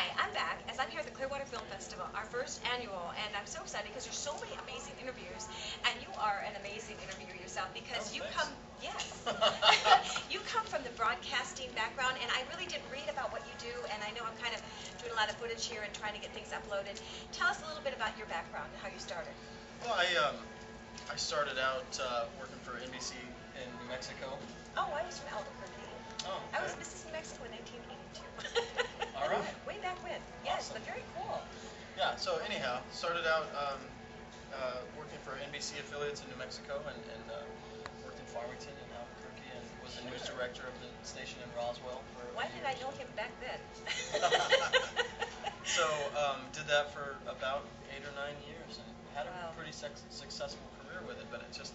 Hi, I'm back as I'm here at the Clearwater Film Festival, our first annual, and I'm so excited because there's so many amazing interviews, and you are an amazing interviewer yourself because you come, yes, you come from the broadcasting background, and I really did read about what you do, and I know I'm kind of doing a lot of footage here and trying to get things uploaded. Tell us a little bit about your background and how you started. Well, I started out working for NBC in New Mexico. Oh, I was from Albuquerque. Oh, okay. I was Mrs. New Mexico in 1982. All right. Way back when. Yes, Awesome. but very cool. Yeah, so anyhow, started out working for NBC affiliates in New Mexico and worked in Farmington and Albuquerque and was the news director of the station in Roswell. Why did I know him back then? So did that for about 8 or 9 years and had a pretty successful career with it, but it just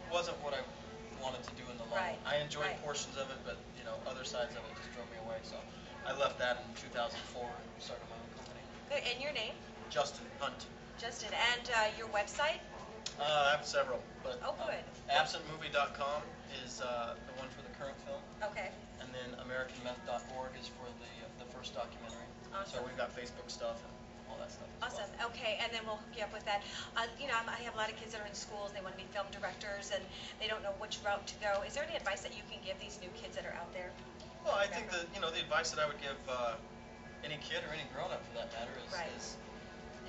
wasn't what I wanted to do in the long run. I enjoyed portions of it, but you know, other sides of it just drove me away. So I left that in 2004 and started my own company. Good. And your name? Justin Hunt. Justin. And your website? I have several, but good. absentmovie.com is the one for the current film. Okay. And then AmericanMeth.org is for the first documentary. Awesome. So we've got Facebook stuff and all that stuff. Awesome. Well. Okay, and then we'll hook you up with that. You know, I have a lot of kids that are in schools. They want to be film directors, and they don't know which route to go. Is there any advice that you can give these new kids that are out there? Well, I think that the advice that I would give any kid or any grown-up for that matter is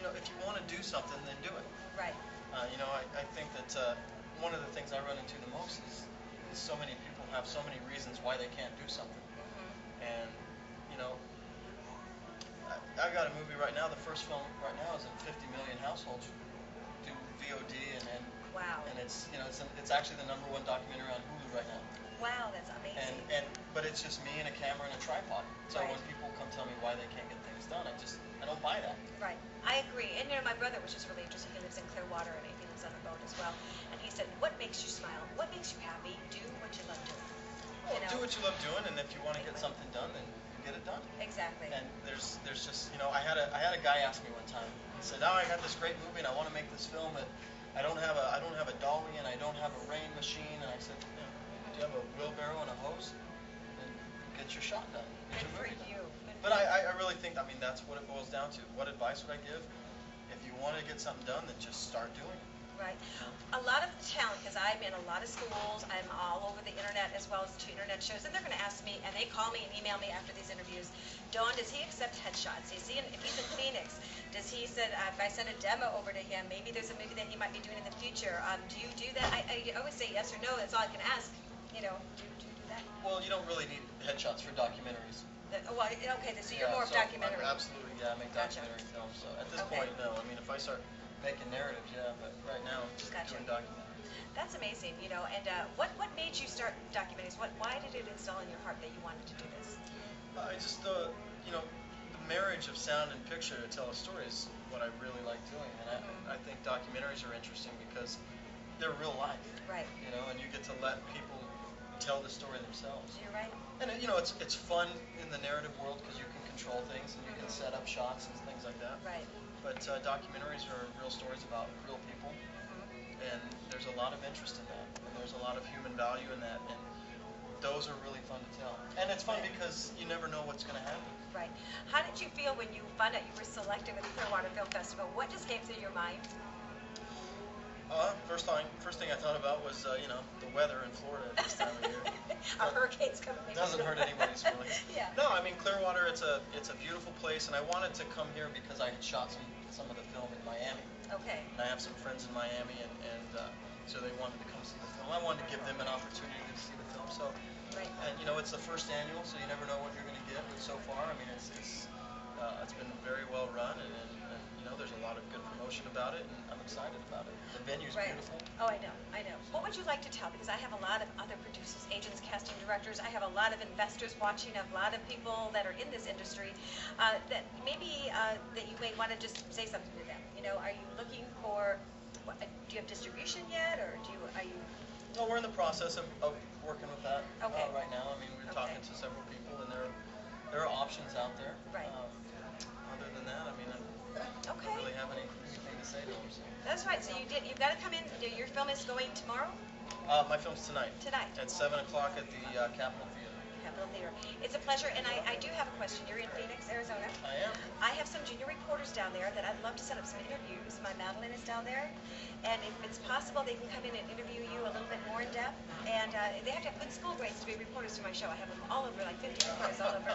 if you want to do something, then do it. Right. I think that one of the things I run into the most is so many people have so many reasons why they can't do something. Mm-hmm. And I got a movie right now. The first film right now is in 50 million households do VOD, and wow. And it's actually the #1 documentary on Hulu right now. Wow, that's amazing. But it's just me and a camera and a tripod. So when people come tell me why they can't get things done, I don't buy that. Right. I agree. And my brother was just really interested. He lives in Clearwater and he lives on a boat as well. And he said, what makes you smile? What makes you happy? Do what you love doing. Well, do what you love doing, and if you want to get something done, then you get it done. Exactly. And there's just I had a guy ask me one time. He said, "Oh, I got this great movie and I want to make this film, but I don't have a dolly and I don't have a rain machine." And I said, "Do you have a wheelbarrow and a hose? Then get your shot done. Get your movie done." But I really think that's what it boils down to. What advice would I give? If you want to get something done, then just start doing it. Right. A lot of talent, because I'm in a lot of schools, I'm all over the internet as well as to internet shows, and they're going to ask me, and they call me and email me after these interviews, Dawn, does he accept headshots? If he's in Phoenix, does he said if I send a demo over to him, maybe there's a movie that he might be doing in the future? Do you do that? I always say yes or no. That's all I can ask. Do you do that? Well, you don't really need headshots for documentaries. Okay, so you're more of documentary. Absolutely, yeah, I make documentary films. So at this point, no. I mean, if I start making narratives, yeah, but right now I'm just doing documentaries. That's amazing, and what made you start documentaries? Why did it install in your heart that you wanted to do this? I just the marriage of sound and picture to tell a story is what I really like doing, and I think documentaries are interesting because they're real life. Right. And you get to let people tell the story themselves. You're right. And it's fun in the narrative world because you can control things and you can set up shots and things like that. Right. But documentaries are real stories about real people, and there's a lot of interest in that, and there's a lot of human value in that, and those are really fun to tell. And it's fun because you never know what's going to happen. Right. How did you feel when you found out you were selected with the Clearwater Film Festival? What just came through your mind? First thing I thought about was the weather in Florida at this time of year. A hurricane's coming. Doesn't hurt anybody's feelings. Yeah. No, I mean Clearwater. It's a beautiful place, and I wanted to come here because I had shot some of the film in Miami. Okay. And I have some friends in Miami, and so they wanted to come see the film. I wanted to give them an opportunity to see the film. So, right. And it's the first annual, so you never know what you're going to get. But so far, I mean, it's been very well run, and there's a lot of good promotion about it, and I'm excited about it. The venue's beautiful. Oh, I know. What would you like to tell? Because I have a lot of other producers, agents, casting directors. I have a lot of investors watching, a lot of people that are in this industry that maybe that you may want to just say something to them. Are you looking for? Do you have distribution yet, or are you? No, we're in the process of working with that right now. I mean, we're talking to several people, and there are options out there. Right. Other than that, I mean, I don't really have anything to say to them. So. That's right. So you've got to come in. Your film is going tomorrow? My film's tonight. Tonight. At 7 o'clock at the Capitol Theater. Capitol Theater. It's a pleasure, and I do have a question. You're in Phoenix, Arizona. I am. I have some junior reporters down there that I'd love to set up some interviews. My Madeline is down there, and if it's possible, they can come in and interview you a little bit more in depth. And they have to have good school grades to be reporters for my show. I have them all over, like 50 reporters all over.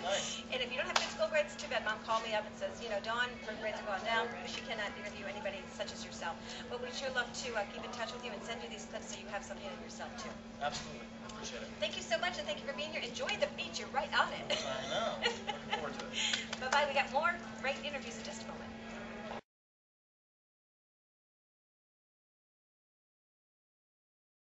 Nice. And if you don't have good school grades, too bad. Mom called me up and says, you know, Dawn, her grades are going down. She cannot interview anybody such as yourself. But we'd sure love to keep in touch with you and send you these clips so you have something of yourself, too. Absolutely. Appreciate it. Thank you so much, and thank you for being here. Enjoy the beach. You're right on it. I know. Looking forward to it. Bye-bye. We got more great interviews in just a moment.